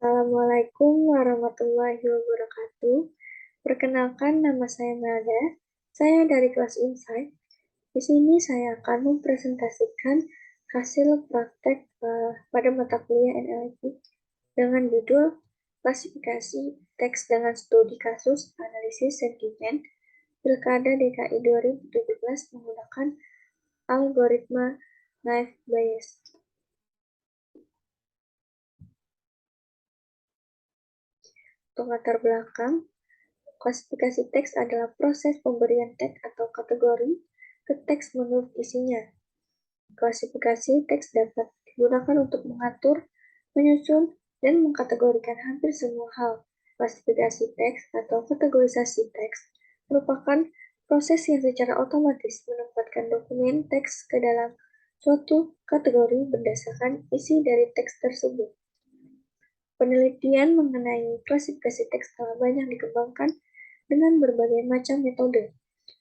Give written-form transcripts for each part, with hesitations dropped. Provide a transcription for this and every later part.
Assalamualaikum warahmatullahi wabarakatuh. Perkenalkan, nama saya Melda. Saya dari kelas Insight. Di sini saya akan mempresentasikan hasil praktek pada mata kuliah NLP dengan judul klasifikasi teks dengan studi kasus analisis sentimen Pilkada DKI 2017 menggunakan algoritma naive Bayes. Untuk latar belakang, klasifikasi teks adalah proses pemberian tag atau kategori ke teks menurut isinya. Klasifikasi teks dapat digunakan untuk mengatur, menyusun, dan mengkategorikan hampir semua hal. Klasifikasi teks atau kategorisasi teks merupakan proses yang secara otomatis menempatkan dokumen teks ke dalam suatu kategori berdasarkan isi dari teks tersebut. Penelitian mengenai klasifikasi teks telah banyak dikembangkan dengan berbagai macam metode.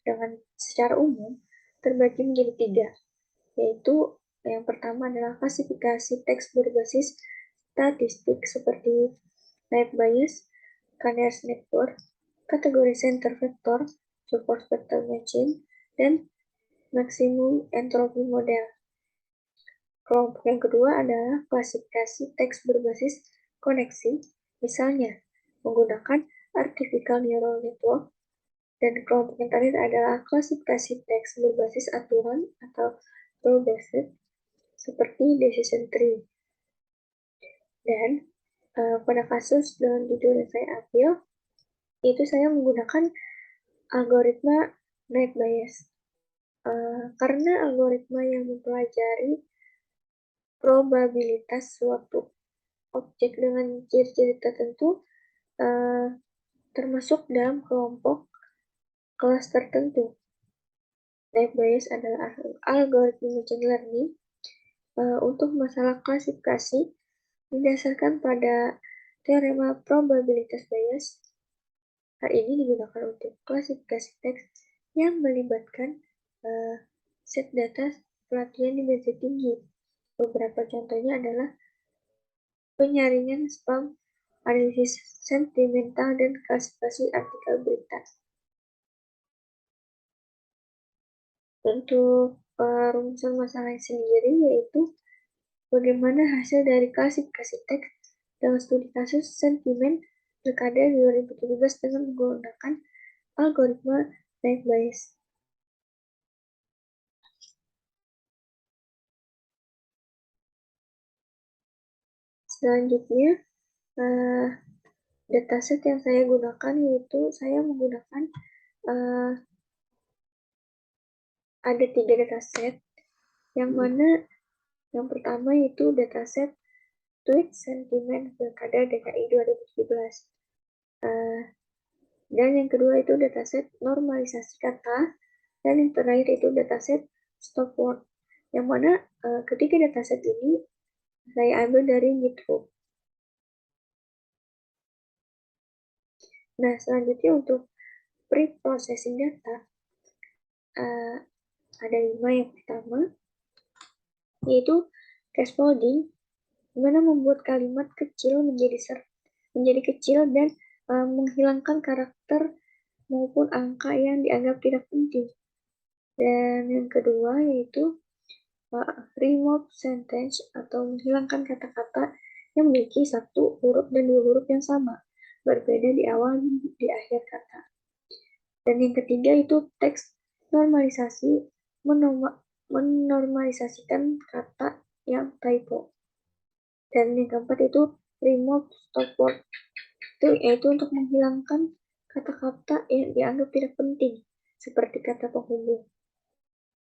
Dengan secara umum terbagi menjadi 3, yaitu yang pertama adalah klasifikasi teks berbasis statistik seperti naive Bayes, Canar's Network, kategori center vector, support vector matching, dan maximum entropy model. Kelompok yang kedua adalah klasifikasi teks berbasis koneksi, misalnya menggunakan artificial neural network. Dan kelompok yang terakhir adalah klasifikasi teks berbasis aturan atau rule-based, seperti decision tree. Dan pada kasus dengan judul yang saya ambil, itu saya menggunakan algoritma naive Bayes. Karena algoritma yang mempelajari probabilitas suatu objek dengan ciri-ciri tertentu termasuk dalam kelompok kelas tertentu. Naive Bayes adalah algoritma machine learning untuk masalah klasifikasi didasarkan pada teorema probabilitas Bayes. Hal ini digunakan untuk klasifikasi teks yang melibatkan set data pelatihan dimensi tinggi. Beberapa contohnya adalah penyaringan spam, analisis sentimental, dan klasifikasi artikel berita. Untuk rumusan masalahnya sendiri yaitu bagaimana hasil dari klasifikasi teks dalam studi kasus sentimen Pilkada 2017 dengan menggunakan algoritma naive Bayes. Selanjutnya, dataset yang saya gunakan yaitu saya menggunakan ada 3 dataset, yang mana yang pertama yaitu dataset tweet sentimen Pilkada DKI 2017. Dan yang kedua itu dataset normalisasi kata, dan yang terakhir itu dataset stop word. Yang mana ketiga dataset ini saya ambil dari GitHub. Nah, selanjutnya untuk pre-processing data, ada 5 yang pertama, yaitu scaffolding, di mana membuat kalimat kecil menjadi kecil dan menghilangkan karakter maupun angka yang dianggap tidak penting. Dan yang kedua yaitu remove sentence atau menghilangkan kata-kata yang memiliki satu huruf dan 2 huruf yang sama, berbeda di awal dan di akhir kata. Dan yang ketiga itu teks normalisasi, menormalisasikan kata yang typo. Dan yang keempat itu remove stop word, itu yaitu untuk menghilangkan kata-kata yang dianggap tidak penting, seperti kata penghubung.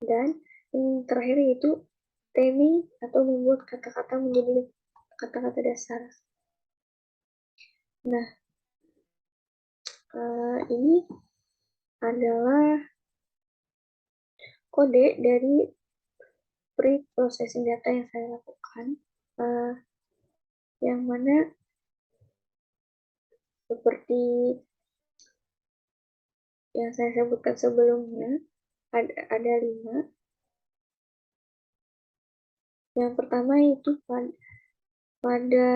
Dan yang terakhir yaitu taming atau membuat kata-kata menjadi kata-kata dasar. Nah, ini adalah kode dari pre-processing data yang saya lakukan, yang mana seperti yang saya sebutkan sebelumnya, ada 5. Yang pertama itu pada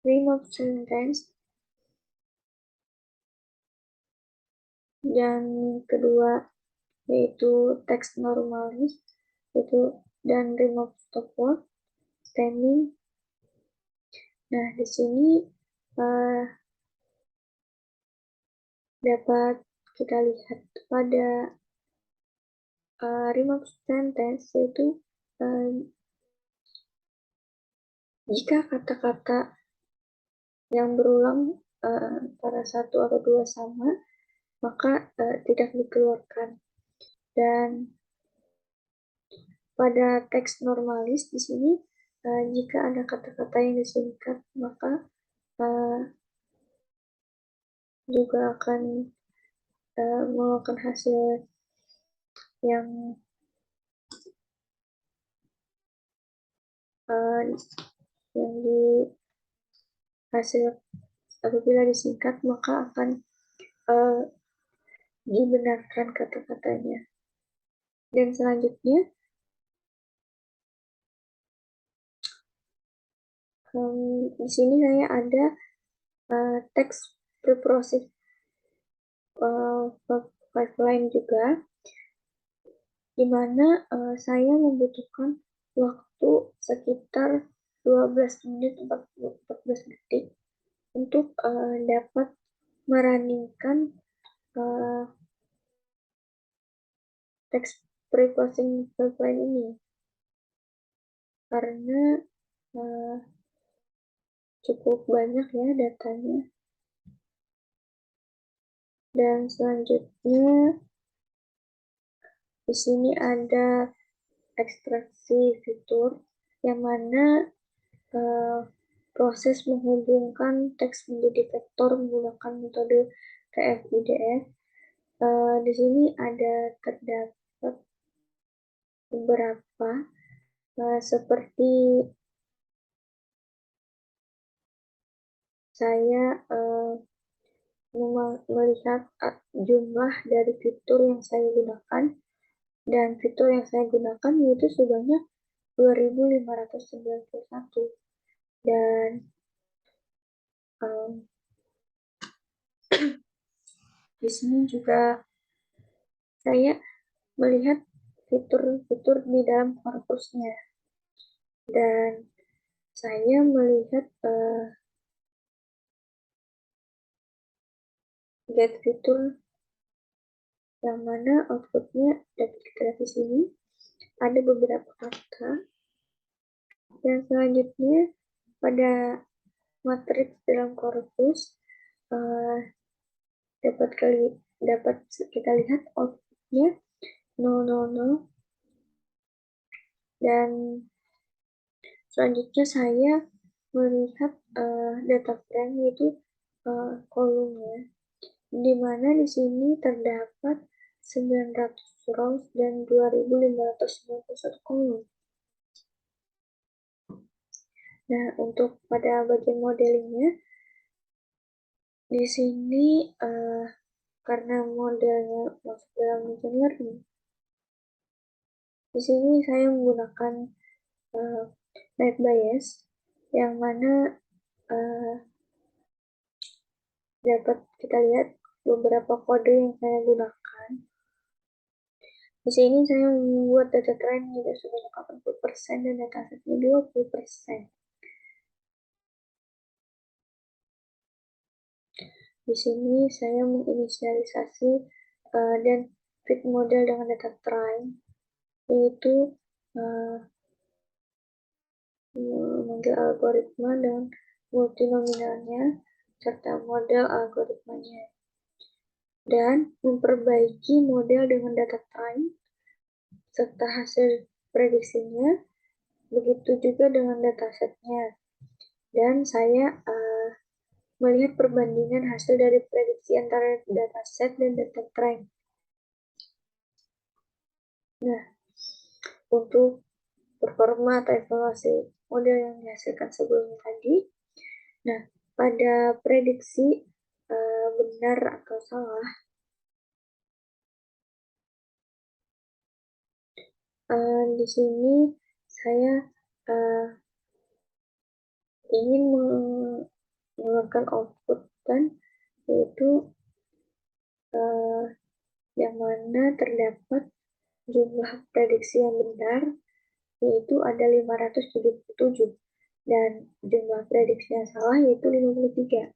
remove sentence, dan kedua yaitu text normalis, dan remove stop word, stemming. Nah, di sini dapat kita lihat pada remove sentence, yaitu jika kata-kata yang berulang antara satu atau dua sama, maka tidak dikeluarkan. Dan pada teks normalis di sini, jika ada kata-kata yang disingkat, maka juga akan mengeluarkan hasil yang di hasil apabila disingkat, maka akan dibenarkan kata-katanya. Dan selanjutnya, di sini saya ada teks preprocess pipeline juga, di mana saya membutuhkan waktu sekitar 12 menit 14 detik untuk dapat merunningkan teks preprocessing pipeline ini, karena cukup banyak ya datanya. Dan selanjutnya di sini ada ekstraksi fitur, yang mana proses menghubungkan teks menjadi vektor menggunakan metode TF-IDF. Di sini terdapat beberapa seperti saya melihat jumlah dari fitur yang saya gunakan, dan fitur yang saya gunakan yaitu sebanyak 2591. Dan di sini juga saya melihat fitur-fitur di dalam korpusnya, dan saya melihat get fitur, yang mana outputnya dapat kita lihat di sini. Ada beberapa kata. Dan selanjutnya pada matriks dalam korpus dapat kita lihat outputnya 000. Dan selanjutnya saya melihat data frame, yaitu kolomnya, di mana di sini terdapat 900 rows dan 2591 kolom. Nah, untuk pada bagian modelingnya, di sini karena modelnya masuk dalam machine learning, di sini saya menggunakan net bias, yang mana dapat kita lihat beberapa kode yang saya gunakan. Di sini saya membuat data trainnya sebanyak 80% dan data setnya 20%. Di sini saya menginisialisasi dan fit model dengan data train, yaitu memanggil algoritma dan multinominalnya serta model algoritmanya, dan memperbaiki model dengan data train serta hasil prediksinya, begitu juga dengan datasetnya. Dan saya melihat perbandingan hasil dari prediksi antara dataset dan data train. Nah, untuk performa atau evaluasi model yang dihasilkan sebelumnya tadi, nah, pada prediksi benar atau salah, di sini saya ingin mengeluarkan output dan yaitu yang mana terdapat jumlah prediksi yang benar yaitu ada 577 dan jumlah prediksi yang salah yaitu 53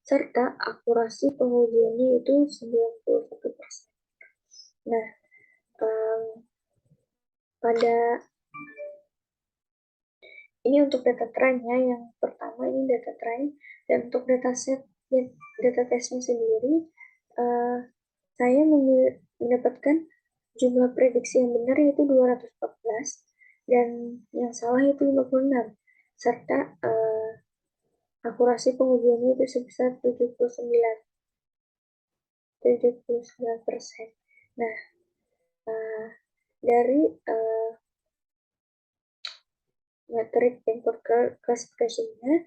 serta akurasi pengujiannya itu 91%. Nah, pada ini untuk data trendnya, yang pertama ini data trend, dan untuk dataset data testnya sendiri, saya mendapatkan jumlah prediksi yang benar yaitu 214 dan yang salah itu 56 serta akurasi pengujiannya itu sebesar 79%. Nah, dari metrik input klasifikasinya,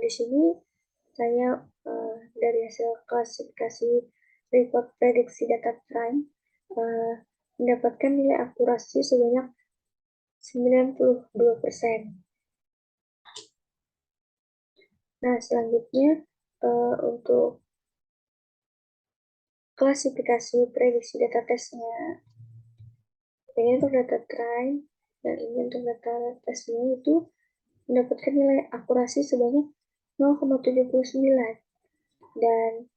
di sini saya dari hasil klasifikasi report prediksi data trend mendapatkan nilai akurasi sebanyak 92%. Nah, selanjutnya untuk klasifikasi prediksi data testnya, ini untuk data trend dan ini untuk data testnya itu mendapatkan nilai akurasi sebanyak 0,79 dan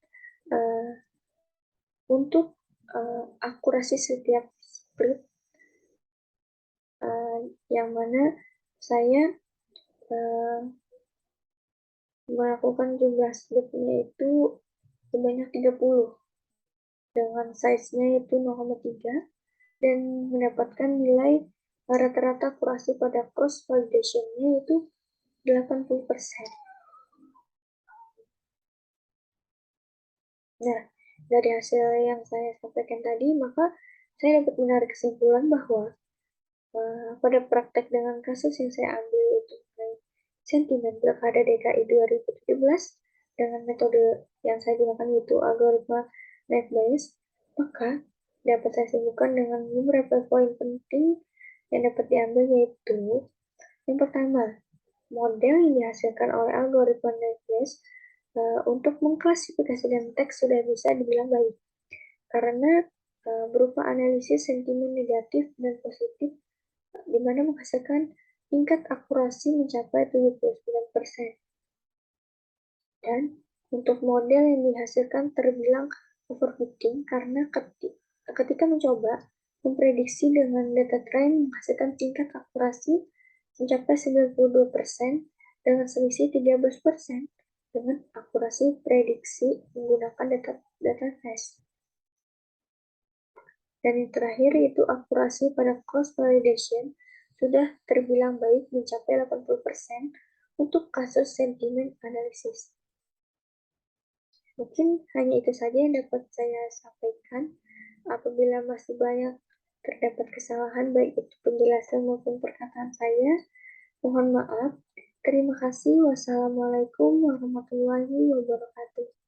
untuk akurasi setiap split yang mana saya melakukan jumlah splitnya itu sebanyak 30 dengan size-nya itu 0,3 dan mendapatkan nilai rata-rata akurasi pada cross validation-nya itu 80%. Nah, dari hasil yang saya sampaikan tadi, maka saya dapat menarik kesimpulan bahwa pada praktek dengan kasus yang saya ambil itu sentimen pilkada DKI 2017 dengan metode yang saya gunakan yaitu algoritma net bias, maka dapat saya simpulkan dengan beberapa poin penting yang dapat diambil yaitu yang pertama, model yang dihasilkan oleh algoritma net bias untuk mengklasifikasikan teks sudah bisa dibilang baik karena berupa analisis sentimen negatif dan positif di mana menghasilkan tingkat akurasi mencapai 79%. Dan untuk model yang dihasilkan terbilang overfitting karena ketika mencoba memprediksi dengan data trend menghasilkan tingkat akurasi mencapai 92% dengan selisih 13% dengan akurasi prediksi menggunakan data test. Dan yang terakhir yaitu akurasi pada cross validation sudah terbilang baik mencapai 80% untuk kasus sentimen analisis. Mungkin hanya itu saja yang dapat saya sampaikan. Apabila masih banyak terdapat kesalahan baik itu penjelasan maupun perkataan saya, mohon maaf. Terima kasih. Wassalamualaikum warahmatullahi wabarakatuh.